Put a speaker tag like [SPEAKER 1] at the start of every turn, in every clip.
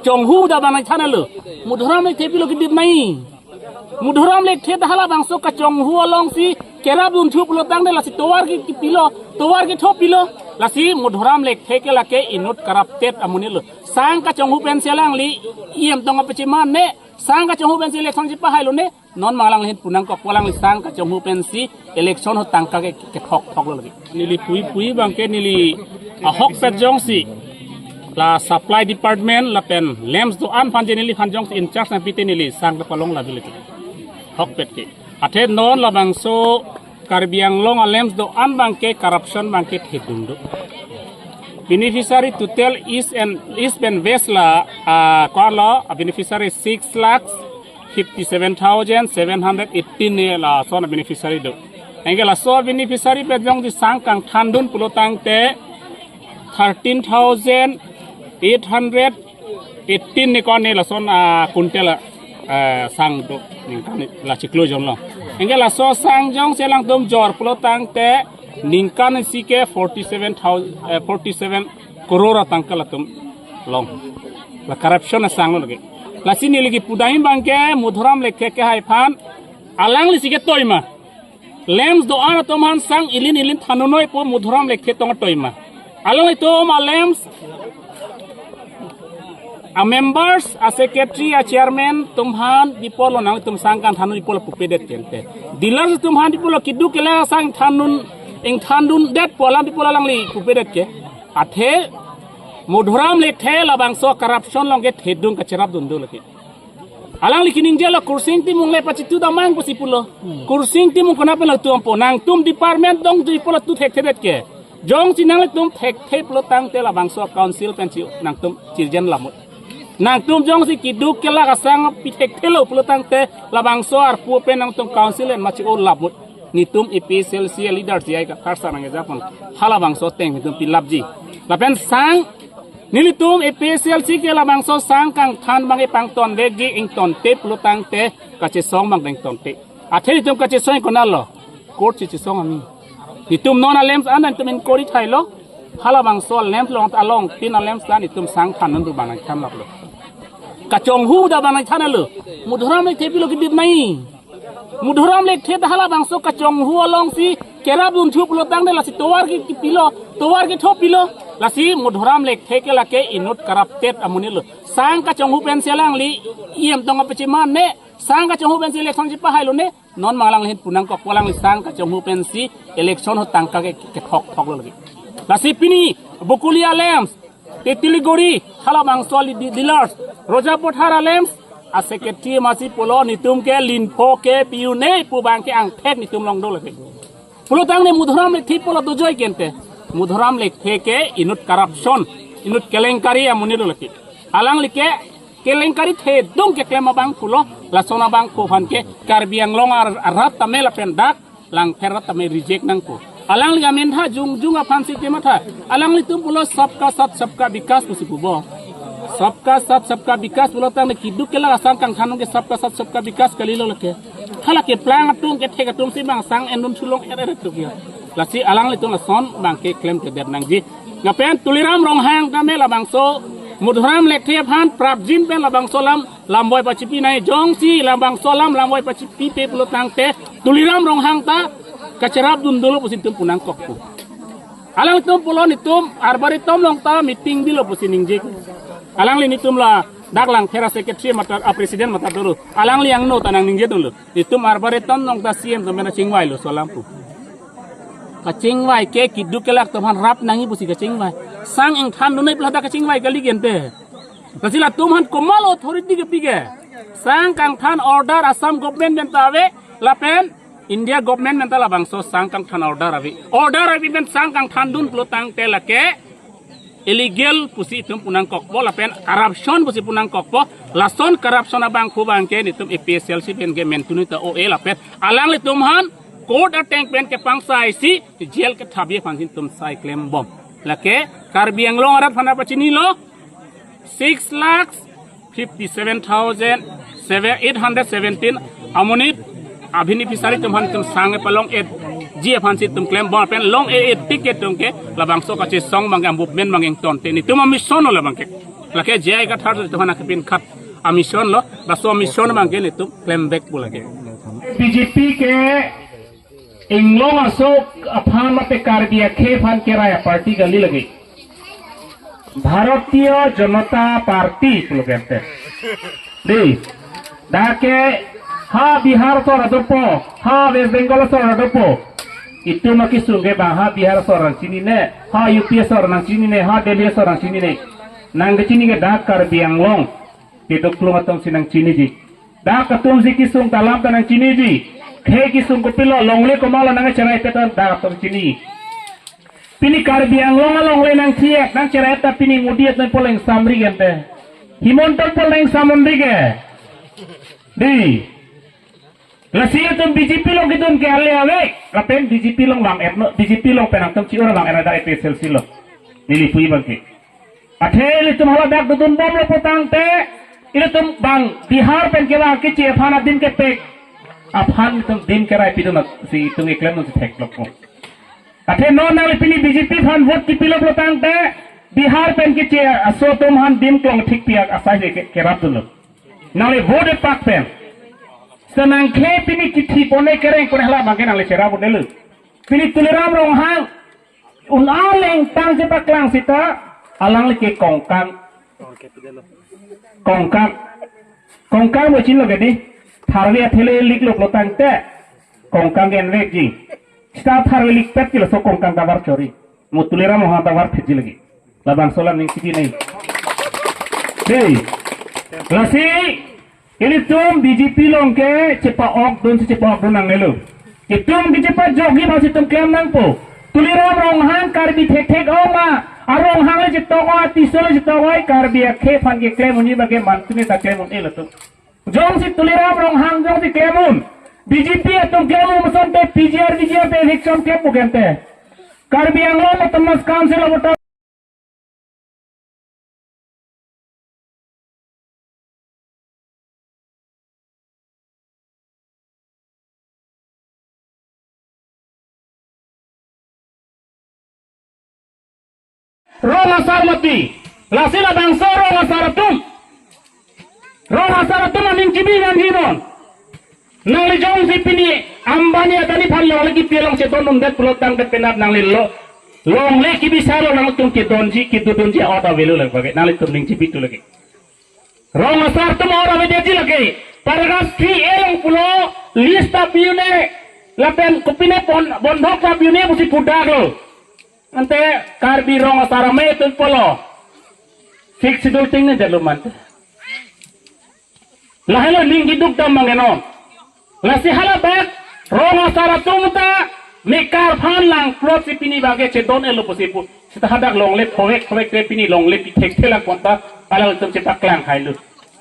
[SPEAKER 1] kaconghu dah bang chana lo mudharam lek tepi lo kidip nai mudharam lek the dahala bang so kaconghu along si kera bun thup lo tang de la si towar ki thop pilo la si mudharam lek the ke la ke inut corrupted amuni lo sang kaconghu pen selang li iem tong apeciman ne sang kaconghu pen si election ji pahai lo ne non malang hin punang kok walang li sang kaconghu pen si election ho tangka ke thok lo lagi nili pui bang ke nili hok pet jong si la supply department la pen lems do an fan jenili fan jong in charge na pite nili sang la palong la biliki hok pet ke athe non la bang so karbiang long a lems do an bang ke corruption bang ke thedundu beneficiary total east and west la kwala beneficiary 6,57,718 ne la so na beneficiary do engela so beneficiary pe jong di sang kang thandun pulotang te 13,818 ni kon ne la son kuntel sang do ningkan la chiklo jong lo engela so sang jong selang dom jor pulotang te ningkan sike 47 crore tangkala tum long la corruption sang lo lagi la sini lagi pudain bangke mudharam lekhe ke hai phan alang li sike toima lems do ana toman sang ilin thanunoi po mudharam lekhe tong toima alang itu lems a members a secretary a chairman tumhan dipolo nang tum sangkan thanun dipolo pupedet kente dealers tumhan dipolo kidu kela sang thanun det polam dipolo lang li pupedet ke athe mudharam lekhe labang so corruption long ke thedung ka cherap dundu laki alang likining jela kursing timung le pacitu damang pusipulo kursing timung kenapa la tuampo nang tum department dong dipolo tu thek ke jong sinang le tum thek lo tang te labang so council pensiu nang tum cirjen lamut nang tum jong si kiduk kela kasang pitek thelo pulotang te labang so ar pu pen nang tum council en machi o labut ni tum epsl si leader ji ai ka kharsa nang japon halabang so teng tum pilap ji lapen sang nili tum epsl si ke labang so sang kang than bang e pang ton ve ji ing ton te pulotang te ka che song bang deng ton te atheli tum ka che song ko nalo court chi song ami ni tum non alems anan tum in kori thailo halabang so lems long along tin alems dan itum sang than nun du bang kham lak lo kaconghu dah bang chana lo mudharam lek tepi lo kidip nai mudharam lek the dahala bang so kaconghu along si kera bun thup lo tang de la si towar ki thop pilo la si mudharam lek the ke la ke inut corrupted amuni lo sang kaconghu pen selang li iem tong apeciman ne sang kaconghu pen si election ji pahai lo ne non malang hin punang kok walang li sang kaconghu pen si election ho tangka ke thok lo lagi la si pini bukulia lems Tiligori halabang soli dealers Roja Pothara lems a secretary masih polo nitum ke linpo ke piune pu bang ke ang thek nitum long do lagi pulo tang ne mudharam le thi polo dojoi kente mudharam le ke inut corruption inut kelengkari amuni do lagi alang like kelengkari the dong ke klema bang pulo lasona bang ko phan ke karbiang long arat tamela pendak lang ferat tame reject nang ko alang liga mentha jung afan si temata alang litum pulo sabka sat sabka vikas pusi pubo sabka sat sabka vikas pulo tang ne kiduk kela asang kang thanung ke sabka sat sabka vikas kalilo leke khala ke plang atung ke thek atung si bang sang endun chulong ere tu ya lasi alang litum la son bang ke claim ke det nang ji ngapen tuliram rong hang tame la bang so mudharam lek the phan prap jin pen la bang solam lamboi pachipi nai jong si la bang solam lamboi pachipi pe pulo tang te tuliram rong hang ta kacerap dundulu pusin tum punang kokku alang tum pulo ni tum arbari tom long ta meeting bilo pusin ningjik alang li ni tum la daklang thera secretary mata presiden mata dulu alang li yang no tanang ningje dulu ni tum arbari tom long ta cm tum mena chingwai lo solampu ka chingwai ke kidu kelak tumhan rap nangi pusi ka chingwai sang eng than dunai plata ka chingwai kali gente kasila tumhan komal authority ke pige sang kang than order assam government bentawe lapen India government mental abang so sang kang than order avi ben sang kang than dun plotang telake illegal pusi tum punang kokpo lapen corruption pusi punang kokpo lason corruption abang khu bangke nitum EPSL si pen ge mentuni ta OA lapen alang li tumhan court ateng pen ke pangsai si jail ke thabi phansin tum sai claim bom lake karbiang long arat phana pachini lo 6,57,817 amoni abhini pisari tumhan tum sange palong et ji phansin tum claim bom pen long e ticket tum ke labang so ka che song mangam movement mangeng ton te ni tum mission la bangke laki jaya ka thar tuhan nak pin khat amison lo baso mission mangke ni tu claim back bulake
[SPEAKER 2] BJP के इंग्लों अशोक अफान मत कर दिया खेफान के राय पार्टी गली लगी भारतीय जनता पार्टी लोग कहते दी दाके हा बिहार सो रदपो हा वेस्ट बंगाल सो रदपो itu maki sungai bah Bihar seorang sini ne ha UP seorang sini ne ha Delhi seorang sini ne nang sini ke dak kar biang long itu kelumatom sinang sini ji dak ketum si kisung dalam tanang sini ji khe kisung ko pilo longle ko mala nang cerai petan dak tom sini pini kar biang long le nang siek nang cerai ta pini mudiat nang poleng samri gente himonton poleng samundri ke di Lasiya tum BJP long kitun ke ale ave kapen BJP long bang etno BJP long penang tum ciora bang era da epsel silo nili pui bangke athel tum hala dak dutun bom lo potang te ile tum bang Bihar pen ke bang ke che phana din ke pek aphan tum din ke rai pidun si tum eklem no thek lok athe no nali pini BJP phan vote ki pilo potang te Bihar pen ke che aso tum han dim klong thik piak asai ke rap dun nali vote pak pen senang ke pini kiti pone kereng pone hala makin ale cerah pun dulu pini tuliram rong hang unaleng tang sepak lang sita alang leke kongkang macam lo gede tharwe athele lik lok lo tang te kongkang gen lek ji sta tharwe lik pet kilo so kongkang kabar chori mo tuliram rong hang kabar phiji lagi labang solam ning siki nei dei lasi ini tum BJP long ke cepat ok don cepat don nang lelu. Itum di cepat jogi masih tum klaim nang po. Tuliram rong hang karbi thek oma. Arong hang le cetok oi tisol cetok oi karbi akhe phan ke klaim uni bage mantune ta klaim un elo tum. Jong si tuliram rong hang jong si klaim un. BJP tum klaim un son te PGR pe election klaim bugente. Karbi anglo tamas kam se lo Rong asar mati, lasila bangsa rong asar tum aning cibi nan hinon. Nang li jong si pini ambani atani phan long lagi pelong se ton det pelotang det penat nang li long le ki bisa lo nang tum ki don ji ota velu lag bage nang li tum ning cibi tu lagi. Rong asar tum ora me deji lagi. Paragraph 3 elong pulo lista piune lapen kupine bondok sa piune musi pudak lo. Ante karbi rong asara me tun polo fix sidul ting ne jalu man lahelo ling hiduk dam mangeno lasi hala bak rong asara tumta me kar phan lang plot si pini bage che don elo posipu sita hadak long le khowek te pini long le thek thela konta ala tum cepak lang khailu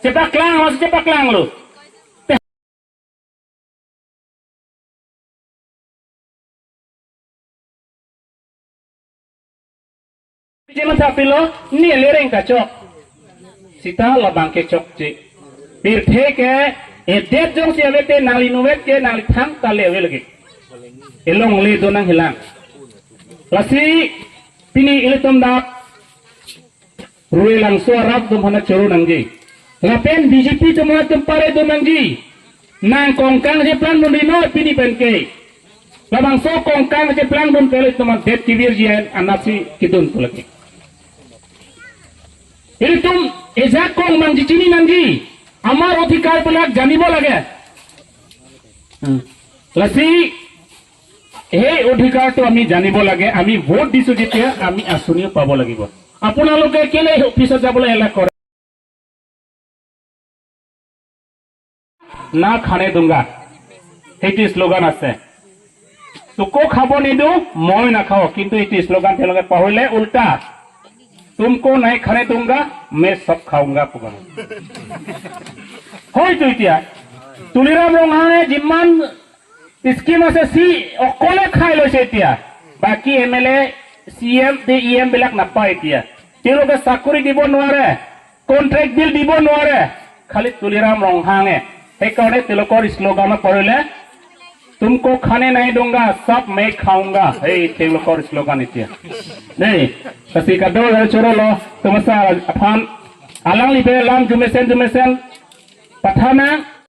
[SPEAKER 2] cepak lang lu Jangan sampai lo ni lereng kacok, sita labang kecok cik. Birthe ke edet jong siapa te nali nuwet ke nali thang tale awe lagi. Elong le donang hilang. Lasi pini ilitum dak ruwe lang suarap tum hana curu nangji. Lapen BJP cuma tempare donangji. Nang kongkang je plan mundino pini penke. Labang so kongkang je plan mun pele teman det kibir jian anasi kidun tulaki. Ini tum ezak kong mangji cini nangji amar অধিকার পেলাক জানিব লাগে লাসি এই অধিকারটো আমি জানিব লাগে আমি ভোট দিছো যেতিয়া আমি আসনিও পাব লাগিব আপোনালোকে কেলে অফিসত যাবলৈ এলা কৰে না খানে দুঙ্গা এইটো স্লোগান আছে তোকো খাব নিদু মই না খাও কিন্তু এইটো স্লোগান তেওঁলোকে পাহৰিলে উল্টা तुमको नहीं खाने दूंगा मैं सब खाऊंगा पुगान होय तो इतिया तुलिराम रंगाने जिमान स्कीम আছে সি অকলে খাই লৈছে এতিয়া বাকি এমএলএ সিএম দে ইএম বিলাক নাপায় এতিয়া তেওঁলোকে চাকৰি দিব নোৱাৰে কন্ট্ৰাক্ট বিল দিব নোৱাৰে খালি তুলিৰাম ৰংহাঙে সেইকাৰণে তেওঁলোকৰ স্লোগান পৰিলে तुमको खाने नहीं दूंगा सब मैं खाऊंगा हे তেওঁলোকৰ স্লোগান এতিয়া नहीं कसी का दो छोरो लो तुम सा Affan alang libe lam jumesen patana